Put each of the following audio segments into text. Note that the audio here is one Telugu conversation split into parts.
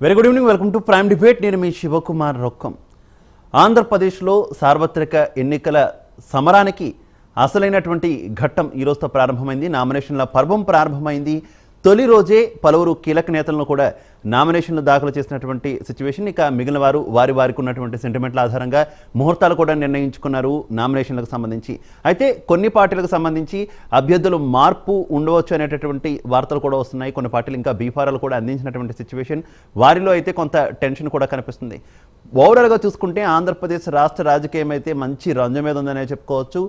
Very good evening, welcome to prime debate. నేను మీ శివకుమార్ రొక్కం. ఆంధ్రప్రదేశ్లో సార్వత్రిక ఎన్నికల సమరానికి అసలైనటువంటి ఘట్టం ఈరోజుతో ప్రారంభమైంది. నామినేషన్ల పర్వం ప్రారంభమైంది. తొలి రోజే పలువురు కీలక నేతలను కూడా నామినేషన్లు దాఖలు చేసినటువంటి సిచ్యువేషన్. ఇక మిగిలిన వారు వారికి ఉన్నటువంటి సెంటిమెంట్ల ఆధారంగా ముహూర్తాలు కూడా నిర్ణయించుకున్నారు నామినేషన్లకు సంబంధించి. అయితే కొన్ని పార్టీలకు సంబంధించి అభ్యర్థులు మార్పు ఉండవచ్చు అనేటటువంటి వార్తలు కూడా వస్తున్నాయి. కొన్ని పార్టీలు ఇంకా బీఫారాలు కూడా అందించినటువంటి సిచ్యువేషన్. వారిలో అయితే కొంత టెన్షన్ కూడా కనిపిస్తుంది. ఓవరాల్గా చూసుకుంటే ఆంధ్రప్రదేశ్ రాష్ట్ర రాజకీయం అయితే మంచి రంజు మీద ఉందనే చెప్పుకోవచ్చు.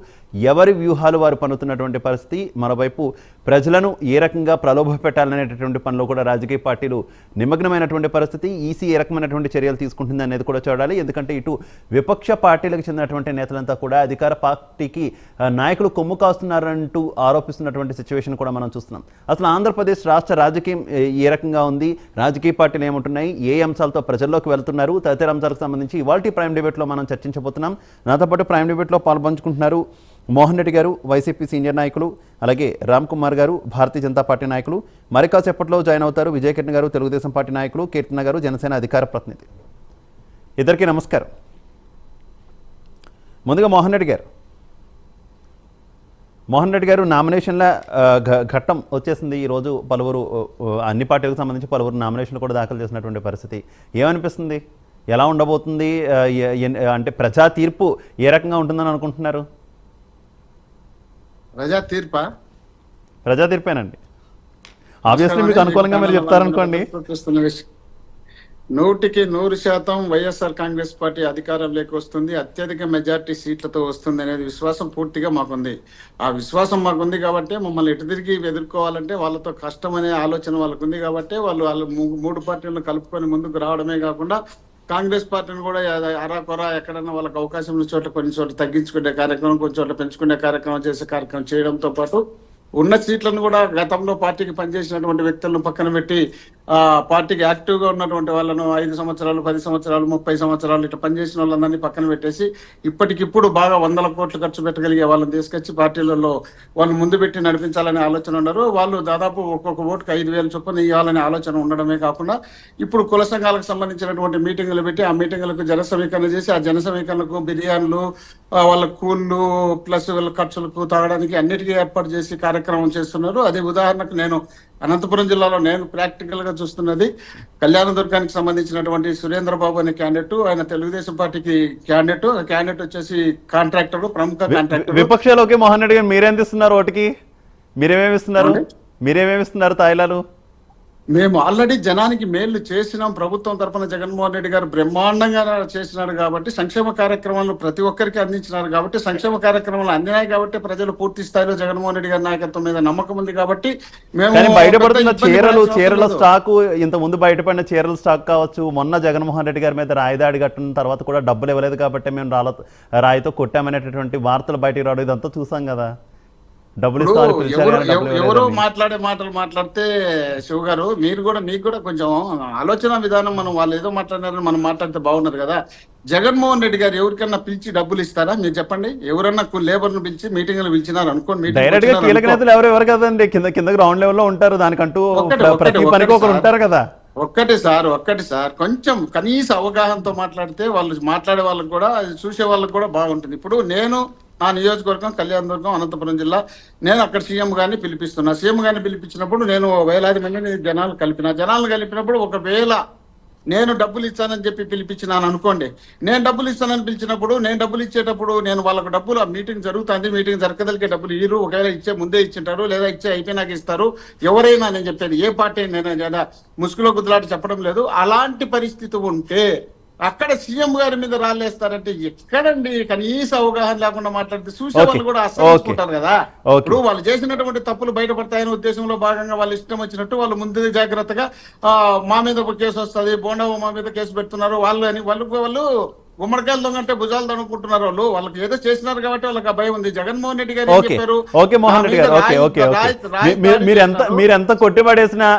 ఎవరి వ్యూహాలు వారు పన్నుతున్నటువంటి పరిస్థితి. మరోవైపు ప్రజలను ఏ రకంగా ప్రలోభ పెట్టాలనేటటువంటి పనిలో కూడా రాజకీయ పార్టీలు నిమగ్నమైనటువంటి పరిస్థితి. ఈసీ ఏ రకమైనటువంటి చర్యలు తీసుకుంటుంది అనేది కూడా చూడాలి. ఎందుకంటే ఇటు విపక్ష పార్టీలకు చెందినటువంటి నేతలంతా కూడా అధికార పార్టీకి నాయకులు కొమ్ము కాస్తున్నారంటూ ఆరోపిస్తున్నటువంటి సిచ్యువేషన్ కూడా మనం చూస్తున్నాం. అసలు ఆంధ్రప్రదేశ్ రాష్ట్ర రాజకీయం ఏ రకంగా ఉంది, రాజకీయ పార్టీలు ఏముంటున్నాయి, ఏ అంశాలతో ప్రజల్లోకి వెళ్తున్నారు, తదితర అంశాలకు సంబంధించి ఇవాల్టి ప్రైమ్ డిబేట్లో మనం చర్చించబోతున్నాం. నాతో పాటు ప్రైమ్ డిబేట్లో పాల్పంచుకుంటున్నారు మోహన్ రెడ్డి గారు, వైసీపీ సీనియర్ నాయకులు, అలాగే రామ్ కుమార్ గారు, భారతీయ జనతా పార్టీ నాయకులు. మరికాసేపట్లో జాయిన్ అవుతారు విజయ్ కిరణ్ గారు, తెలుగుదేశం పార్టీ నాయకులు, కీర్తన గారు, జనసేన అధికార ప్రతినిధి. ఇద్దరికీ నమస్కారం. ముందుగా మోహన్ రెడ్డి గారు నామినేషన్ల ఘట్టం వచ్చేసింది. ఈరోజు పలువురు అన్ని పార్టీలకు సంబంధించి పలువురు నామినేషన్లు కూడా దాఖలు చేసినటువంటి పరిస్థితి. ఏమనిపిస్తుంది, ఎలా ఉండబోతుంది, అంటే ప్రజా తీర్పు ఏ రకంగా ఉంటుందని అనుకుంటున్నారు? ప్రజా తీర్పేనండి. ఆబ్వియస్లీ మీకు అనుకూలంగా మీరు చెప్తారనుకోండి. 100% వైఎస్ఆర్ కాంగ్రెస్ పార్టీ అధికారంలోకి వస్తుంది, అత్యధిక మెజార్టీ సీట్లతో వస్తుంది అనేది విశ్వాసం పూర్తిగా మాకుంది. ఆ విశ్వాసం మాకుంది కాబట్టి మమ్మల్ని ఎటు తిరిగి ఎదుర్కోవాలంటే వాళ్ళతో కష్టం అనే ఆలోచన వాళ్ళకు ఉంది కాబట్టి వాళ్ళు మూడు పార్టీలను కలుపుకొని ముందుకు రావడమే కాకుండా కాంగ్రెస్ పార్టీని కూడా అరాకొరా ఎక్కడన్నా వాళ్ళకి అవకాశం ఉన్న చోట్ల కొన్ని చోట్ల తగ్గించుకునే కార్యక్రమం, కొన్ని చోట్ల పెంచుకునే కార్యక్రమం చేసే కార్యక్రమం చేయడంతో పాటు ఉన్న సీట్లను కూడా గతంలో పార్టీకి పనిచేసినటువంటి వ్యక్తులను పక్కన పెట్టి పార్టీకి యాక్టివ్ గా ఉన్నటువంటి వాళ్ళను 5 సంవత్సరాలు, 10 సంవత్సరాలు, 30 సంవత్సరాలు ఇట్లా పనిచేసిన వాళ్ళందరినీ పక్కన పెట్టేసి ఇప్పటికిప్పుడు బాగా 100 కోట్లు ఖర్చు పెట్టగలిగే వాళ్ళని తీసుకొచ్చి పార్టీలలో వాళ్ళు ముందు పెట్టి నడిపించాలనే ఆలోచన ఉన్నారు. వాళ్ళు దాదాపు ఒక్కొక్క ఓటుకు 5,000 చొప్పున ఇవ్వాలనే ఆలోచన ఉండడమే కాకుండా ఇప్పుడు కుల సంఘాలకు సంబంధించినటువంటి మీటింగులు పెట్టి ఆ మీటింగులకు జన సమీకరణ చేసి ఆ జన సమీకరణకు బిర్యానీలు, వాళ్ళ కూళ్ళు ప్లస్ వీళ్ళ ఖర్చులకు తాగడానికి అన్నిటికీ ఏర్పాటు చేసి కార్యక్రమం చేస్తున్నారు. అదే ఉదాహరణకు నేను అనంతపురం జిల్లాలో నేను ప్రాక్టికల్ గా చూస్తున్నది కళ్యాణదుర్గానికి సంబంధించినటువంటి సురేంద్రబాబు అనే క్యాండిడేట్. ఆయన తెలుగుదేశం పార్టీకి క్యాండిడేట్ వచ్చేసి కాంట్రాక్టర్, ప్రముఖ కాంట్రాక్టర్. విపక్షాలకి మోహన్ రెడ్డి గారు మీరేం ఇస్తున్నారు? ఓటుకి మీరేమేమి ఇస్తున్నారు తాయిలాలు? మేము ఆల్రెడీ జనానికి మేళ్లు చేసినాం. ప్రభుత్వం తరఫున జగన్మోహన్ రెడ్డి గారు బ్రహ్మాండంగా చేసినారు కాబట్టి, సంక్షేమ కార్యక్రమాలు ప్రతి ఒక్కరికి అందించినారు కాబట్టి, సంక్షేమ కార్యక్రమాలు అందినాయి కాబట్టి ప్రజలు పూర్తి స్థాయిలో జగన్మోహన్ రెడ్డి గారి నాయకత్వం మీద నమ్మకం ఉంది కాబట్టి మేము బయటపడుతున్న చీరల స్టాకు, ఇంత ముందు బయటపడిన చీరల స్టాక్ కావచ్చు, మొన్న జగన్మోహన్ రెడ్డి గారి మీద రాయిదాడి కట్టిన తర్వాత కూడా డబ్బులు ఇవ్వలేదు కాబట్టి మేము రాయితో కొట్టామనేటటువంటి వార్తలు బయటకు రావడం ఇదంతా చూసాం కదా. ఎవరో మాట్లాడే మాటలు మాట్లాడితే శివ గారు మీకు కూడా కొంచెం ఆలోచన విధానం, మనం వాళ్ళు ఏదో మాట్లాడినారని మనం మాట్లాడితే బాగున్నారు కదా. జగన్మోహన్ రెడ్డి గారు ఎవరికన్నా పిలిచి డబ్బులు ఇస్తారా మీరు చెప్పండి? ఎవరన్నా లేబర్ ను పిలిచి మీటింగ్లు పిలిచినారు అనుకోండి, ఎవరు కదండి, కింద గ్రౌండ్ లెవెల్ లో ఉంటారు, దానికంటూ ఉంటారు కదా. ఒక్కటి సార్ కొంచెం కనీస అవగాహనతో మాట్లాడితే వాళ్ళు మాట్లాడే వాళ్ళకి కూడా చూసే వాళ్ళకి కూడా బాగుంటుంది. ఇప్పుడు నేను నా నియోజకవర్గం కళ్యాణదుర్గం, అనంతపురం జిల్లా, నేను అక్కడ సీఎం గారిని పిలిపిస్తున్నా. సీఎం గారిని పిలిపించినప్పుడు నేను వేలాది మందిని జనాలను కలిపినప్పుడు ఒకవేళ నేను డబ్బులు ఇస్తానని చెప్పి పిలిపించినాను అనుకోండి, నేను డబ్బులు ఇస్తానని పిలిచినప్పుడు నేను డబ్బులు ఇచ్చేటప్పుడు నేను వాళ్ళకు డబ్బులు, ఆ మీటింగ్ జరుగుతుంది, మీటింగ్ జరగదలికే డబ్బులు ఇరు, ఒకవేళ ఇచ్చే ముందే ఇచ్చింటారు లేదా ఇచ్చే అయిపోయినాక ఇస్తారు. ఎవరైనా, నేను చెప్పేది ఏ పార్టీ నేను ముసుగులో గుద్దులాట చెప్పడం లేదు. అలాంటి పరిస్థితి ఉంటే అక్కడ సీఎం గారి మీద రాళ్ళేస్తారంటే ఎక్కడండి? కనీస అవగాహన లేకుండా మాట్లాడితే చూసే వాళ్ళు కూడా అసహించుకుంటారు కదా. ఇప్పుడు వాళ్ళు చేసినటువంటి తప్పులు బయటపడతాయనే ఉద్దేశంలో భాగంగా వాళ్ళు ఇష్టం వచ్చినట్టు వాళ్ళు ముందు జాగ్రత్తగా మా మీద కేసు వస్తుంది, బోండా మా మీద కేసు పెడుతున్నారు వాళ్ళు గుమ్మడికాయలు దొంగంటే భుజాలు దొంగకుంటున్నారు వాళ్ళకి ఏదో చేసినారు కాబట్టి వాళ్ళకి ఆ భయం ఉంది. జగన్మోహన్ రెడ్డి గారు ఏం ఓకే చెప్పారు? ఓకే మోహన్ రెడ్డి గారు, ఓకే ఓకే ఓకే మీరెంత కొట్టిపడేసినా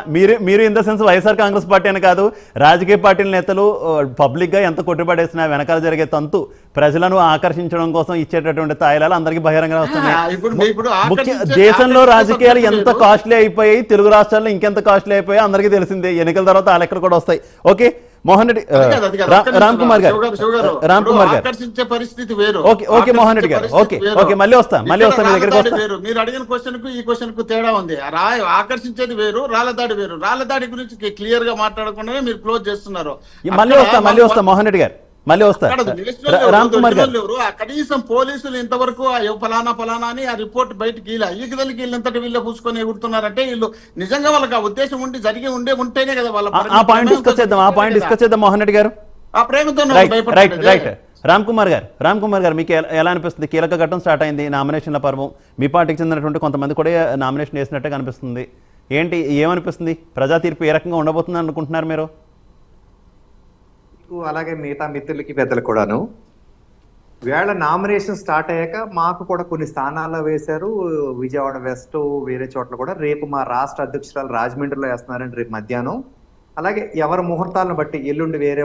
మీరు in the sense YSR Congress party అని కాదు, రాజకీయ పార్టీల నేతలు పబ్లిక్ గా ఎంత కొట్టిపడేసినా వెనకాల జరిగే తంతు ప్రజలను ఆకర్షించడం కోసం ఇచ్చేటటువంటి తాయిలాలు అందరికీ బహిరంగంగా వస్తున్నాయి. దేశంలో రాజకీయాలు ఎంత కాస్ట్లీ అయిపోయాయి, తెలుగు రాష్ట్రాల్లో ఇంకెంత కాస్ట్లీ అయిపోయాయి అందరికీ తెలిసిందే. ఎన్నికల తర్వాత ఆ లెక్కలు కూడా వస్తాయి. ఓకే మోహన్ రెడ్డి, రామ్ కుమార్ గారు, రామ్ కుమార్ గారు, ఆకర్షించే పరిస్థితి వేరు. ఓకే ఓకే మోహన్ రెడ్డి గారు, ఓకే ఓకే మళ్ళీ వస్తా మీ దగ్గరికి వస్తా. మీరు అడిగిన క్వశ్చన్ కు ఈ క్వశ్చన్ కు తేడా ఉంది. ఆకర్షించేది వేరు, రాళ్ళదాడి వేరు. రాళ్ళదాడి గురించి క్లియర్ గా మాట్లాడకుండానే మీరు క్లోజ్ చేస్తున్నారు. మళ్ళీ వస్తా మోహన్ రెడ్డి గారు, మళ్ళీ వస్తా రామ్ కుమార్ గారు. కనీసం పోలీసులు ఇంతవరకు ఫలానా అని ఆ రిపోర్ట్ బయటకి ఈగదలకి వీళ్ళంతటి వీళ్ళు పూసుకొని ఎగురుతున్నారంటే వీళ్ళు నిజంగా వాళ్ళకి ఆ ఉద్దేశం ఉండి జరిగి ఉంటేనే కదా వాళ్ళ ఆ పాయింట్ డిస్కస్ చేద్దాం మోహన్ రెడ్డి గారు. ఆ ప్రేమతో రైట్ రామ్ కుమార్ గారు మీకు ఎలా అనిపిస్తుంది? కీలక ఘట్టం స్టార్ట్ అయింది, నామినేషన్ల పర్వం. మీ పార్టీకి చెందినటువంటి కొంతమంది కూడా నామినేషన్ వేసినట్టే కనిపిస్తుంది. ఏమనిపిస్తుంది? ప్రజా తీర్పు ఏ రకంగా ఉండబోతుంది అనుకుంటున్నారు మీరు? అలాగే మిగతా మిత్రులకి పెద్దలు కూడాను వేళ నామినేషన్ స్టార్ట్ అయ్యాక మాకు కూడా కొన్ని స్థానాల్లో వేశారు. విజయవాడ వెస్ట్ వేరే చోట్ల కూడా. రేపు మా రాష్ట్ర అధ్యక్షురాలు రాజమండ్రిలో వేస్తున్నారండి రేపు మధ్యాహ్నం. అలాగే ఎవరి ముహూర్తాలను బట్టి ఎల్లుండి వేరే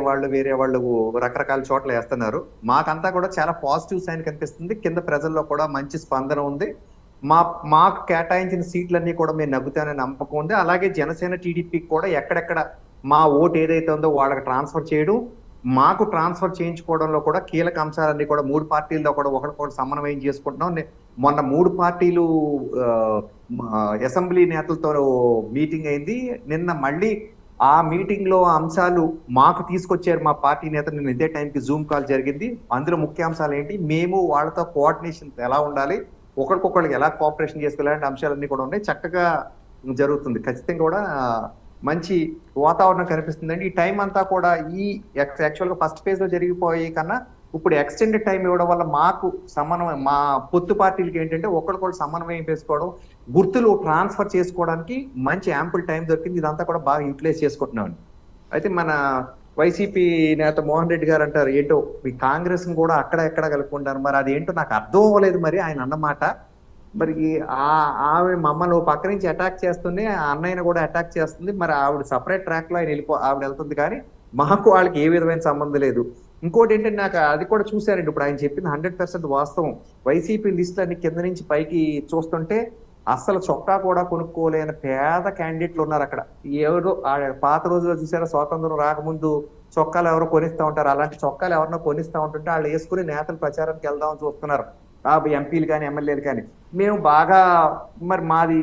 వాళ్ళు రకరకాల చోట్ల వేస్తున్నారు. మాకంతా కూడా చాలా పాజిటివ్ సైన్ కనిపిస్తుంది. కింద ప్రజల్లో కూడా మంచి స్పందన ఉంది. మాకు కేటాయించిన సీట్లన్నీ కూడా మేము నగ్గుతానని నమ్మకం ఉంది. అలాగే జనసేన టీడీపీకి కూడా ఎక్కడెక్కడ మా ఓటు ఏదైతే ఉందో వాళ్ళకి ట్రాన్స్ఫర్ చేయడం, మాకు ట్రాన్స్ఫర్ చేయించుకోవడంలో కూడా కీలక అంశాలన్నీ కూడా 3 పార్టీల్లో కూడా ఒకరికొకరు సమన్వయం చేసుకుంటున్నాం. మొన్న 3 పార్టీలు అసెంబ్లీ నేతలతో మీటింగ్ అయింది. నిన్న మళ్ళీ ఆ మీటింగ్ లో అంశాలు మాకు తీసుకొచ్చారు మా పార్టీ నేతలు. నిన్న ఇదే టైంకి జూమ్ కాల్ జరిగింది. అందులో ముఖ్యాంశాలు ఏంటి, మేము వాళ్ళతో కోఆర్డినేషన్ ఎలా ఉండాలి, ఒకరికొకరికి ఎలా కోఆపరేషన్ చేసుకోవాలంటే అంశాలన్నీ కూడా ఉన్నాయి. చక్కగా జరుగుతుంది. ఖచ్చితంగా కూడా మంచి వాతావరణం కనిపిస్తుందండి. ఈ టైం అంతా కూడా ఈ యాక్చువల్ గా ఫస్ట్ ఫేజ్ లో జరిగిపోయే కన్నా ఇప్పుడు ఎక్స్టెండెడ్ టైం ఇవ్వడం వల్ల మాకు సమన్వయం, మా పొత్తు పార్టీలకి ఏంటంటే ఒకరికొకరు సమన్వయం చేసుకోవడం, గుర్తులు ట్రాన్స్ఫర్ చేసుకోవడానికి మంచి యాంపుల్ టైం దొరికింది. ఇదంతా కూడా బాగా యూటిలైజ్ చేసుకుంటున్నాం. అయితే మన వైసీపీ నేత మోహన్ రెడ్డి గారు అంటారు ఏంటో మీ కాంగ్రెస్ కూడా అక్కడ ఎక్కడ కలుపుకుంటారు. మరి అది ఏంటో నాకు అర్థం అవ్వలేదు. మరి ఆయన అన్నమాట మరి ఆమె మమ్మల్ని పక్క నుంచి అటాక్ చేస్తుంది, ఆ అన్నయ్యను కూడా అటాక్ చేస్తుంది. మరి ఆవిడ సపరేట్ ట్రాక్ లో ఆవిడ వెళ్తుంది, కానీ మాకు వాళ్ళకి ఏ విధమైన సంబంధం లేదు. ఇంకోటి ఏంటంటే నాకు అది కూడా చూశారండి. ఇప్పుడు ఆయన చెప్పింది 100% వాస్తవం. వైసీపీ లిస్ట్ అన్ని కింద నుంచి పైకి చూస్తుంటే అసలు చొక్కా కూడా కొనుక్కోలేని పేద క్యాండిడేట్లు ఉన్నారు అక్కడ. ఎవరు పాత రోజుల్లో చూసారా, స్వాతంత్రం రాకముందు చొక్కాలు ఎవరో కొనిస్తూ ఉంటారు, అలాంటి చొక్కాలు ఎవరినో కొనిస్తూ ఉంటుంటే వాళ్ళు వేసుకుని నేతలు ప్రచారానికి వెళ్దామని చూస్తున్నారు, ఎంపీలు కానీ ఎమ్మెల్యేలు కానీ. మేము బాగా మరి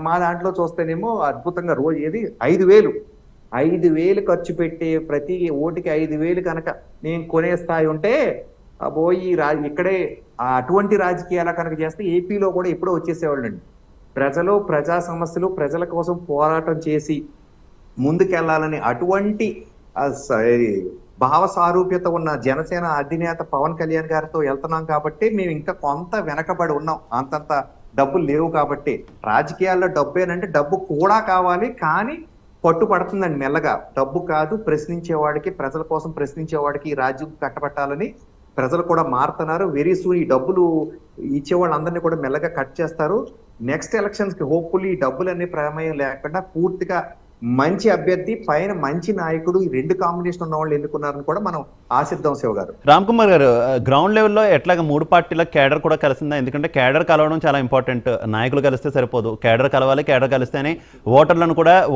మా దాంట్లో చూస్తేనేమో అద్భుతంగా రోజు ఏది 5,000 ఖర్చు పెట్టే ప్రతి ఓటుకి 5,000 కనుక నేను కొనే స్థాయి ఉంటే పోయి ఇక్కడే అటువంటి రాజకీయాల కనుక చేస్తే ఏపీలో కూడా ఎప్పుడో వచ్చేసేవాళ్ళండి. ప్రజా సమస్యలు ప్రజల కోసం పోరాటం చేసి ముందుకెళ్లాలని అటువంటి భావ సారూప్యత ఉన్న జనసేన అధినేత పవన్ కళ్యాణ్ గారితో వెళ్తున్నాం కాబట్టి మేము ఇంకా కొంత వెనకబడి ఉన్నాం. అంతంత డబ్బులు లేవు కాబట్టి. రాజకీయాల్లో డబ్బేనంటే డబ్బు కూడా కావాలి, కానీ పట్టుపడుతుందండి మెల్లగా. డబ్బు కాదు, ప్రశ్నించేవాడికి, ప్రజల కోసం ప్రశ్నించేవాడికి ఈ రాజ్యం కట్టబట్టాలని ప్రజలు కూడా మారుతున్నారు. వెరీ సూన్ ఈ డబ్బులు ఇచ్చేవాళ్ళందరినీ కూడా మెల్లగా కట్ చేస్తారు. నెక్స్ట్ ఎలక్షన్స్ కి హోప్ఫుల్లీ ఈ డబ్బులన్నీ ప్రమేయం లేకుండా పూర్తిగా మంచి అభ్యర్థి పైన మంచి నాయకుడు ఈ 2 కాంబినేషన్ ఉన్న వాళ్ళు ఎన్నుకున్నారని కూడా మనం ఆశిద్దాం. శివ గారు, రామ్ కుమార్ గారు, గ్రౌండ్ లెవెల్లో ఎట్లాగా 3 పార్టీల క్యాడర్ కూడా కలిసిందా? ఎందుకంటే క్యాడర్ కలవడం చాలా ఇంపార్టెంట్. నాయకులు కలిస్తే సరిపోదు, క్యాడర్ కలవాలి. క్యాడర్ కలిస్తేనే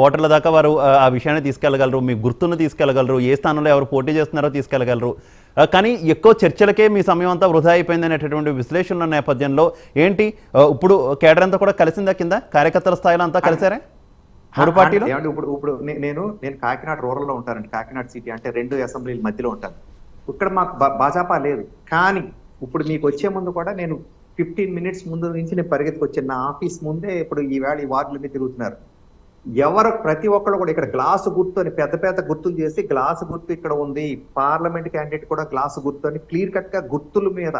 ఓటర్ల దాకా వారు ఆ విషయాన్ని తీసుకెళ్లగలరు, మీ గుర్తును తీసుకెళ్లగలరు, ఏ స్థానంలో ఎవరు పోటీ చేస్తున్నారో తీసుకెళ్లగలరు. కానీ ఎక్కువ చర్చలకే మీ సమయం అంతా వృధా అయిపోయింది అనేటటువంటి విశ్లేషణల నేపథ్యంలో ఏంటి ఇప్పుడు క్యాడర్ అంతా కూడా కలిసిందా? కింద కార్యకర్తల స్థాయిలో అంతా కలిసారా 3 పార్టీలు? ఇప్పుడు నేను కాకినాడ రూరల్ లో ఉంటానండి. కాకినాడ సిటీ అంటే 2 అసెంబ్లీల మధ్యలో ఉంటాను. ఇక్కడ మాకు భాజపా లేదు. కానీ ఇప్పుడు మీకు వచ్చే ముందు కూడా నేను 15 మినిట్స్ ముందు నుంచి నేను పరిగెత్తుకు వచ్చాను. నా ఆఫీస్ ముందే ఇప్పుడు ఈ వార్డులన్నీ తిరుగుతున్నారు. ప్రతి ఒక్కరు కూడా ఇక్కడ గ్లాసు గుర్తు అని పెద్ద గుర్తులు చేసి, గ్లాసు గుర్తు ఇక్కడ ఉంది, పార్లమెంట్ క్యాండిడేట్ కూడా గ్లాసు గుర్తు అని క్లియర్ కట్ గా గుర్తుల మీద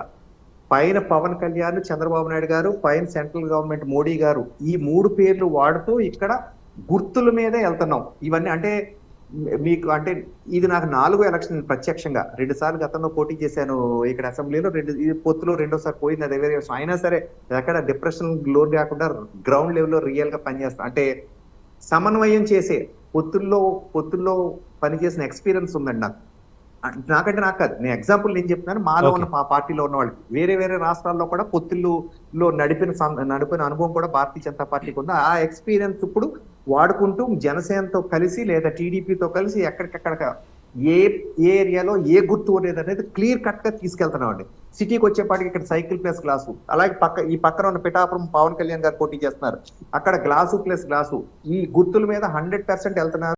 పైన పవన్ కళ్యాణ్, చంద్రబాబు నాయుడు గారు, పైన సెంట్రల్ గవర్నమెంట్ మోడీ గారు, ఈ 3 పేర్లు వాడుతూ ఇక్కడ గుర్తుల మీదే వెళ్తున్నాం. ఇవన్నీ అంటే మీకు అంటే ఇది నాకు 4వ ఎలక్షన్ ప్రత్యక్షంగా 2 సార్లు గతంలో పోటీ చేశాను ఇక్కడ అసెంబ్లీలో, ఇది పొత్తులో రెండోసారి పోయింది, అది వేరే విషయం. అయినా సరే ఎక్కడ డిప్రెషన్ లోన్ కాకుండా గ్రౌండ్ లెవెల్లో రియల్ గా పనిచేస్తాను. అంటే సమన్వయం చేసే పొత్తుల్లో పనిచేసిన ఎక్స్పీరియన్స్ ఉందండి నాకు. నాకంటే నాకు కాదు, నేను ఎగ్జాంపుల్ నేను చెప్తున్నాను, మాలో ఉన్న మా పార్టీలో ఉన్న వాళ్ళకి. వేరే వేరే రాష్ట్రాల్లో కూడా పొత్తుల్లో నడిపిన అనుభవం కూడా భారతీయ జనతా పార్టీకి ఉంది. ఆ ఎక్స్పీరియన్స్ ఇప్పుడు వాడుకుంటూ జనసేనతో కలిసి లేదా టీడీపీతో కలిసి ఎక్కడికెక్కడ ఏ ఏరియాలో ఏ గుర్తు అనేది క్లియర్ కట్ గా తీసుకెళ్తున్నామండి. సిటీకి వచ్చేపాటికి ఇక్కడ సైకిల్ ప్లస్ గ్లాసు, అలాగే ఈ పక్కన ఉన్న పిఠాపురం పవన్ కళ్యాణ్ గారు పోటీ చేస్తున్నారు, అక్కడ గ్లాసు ప్లస్ గ్లాసు, ఈ గుర్తుల మీద 100% వెళ్తున్నారు.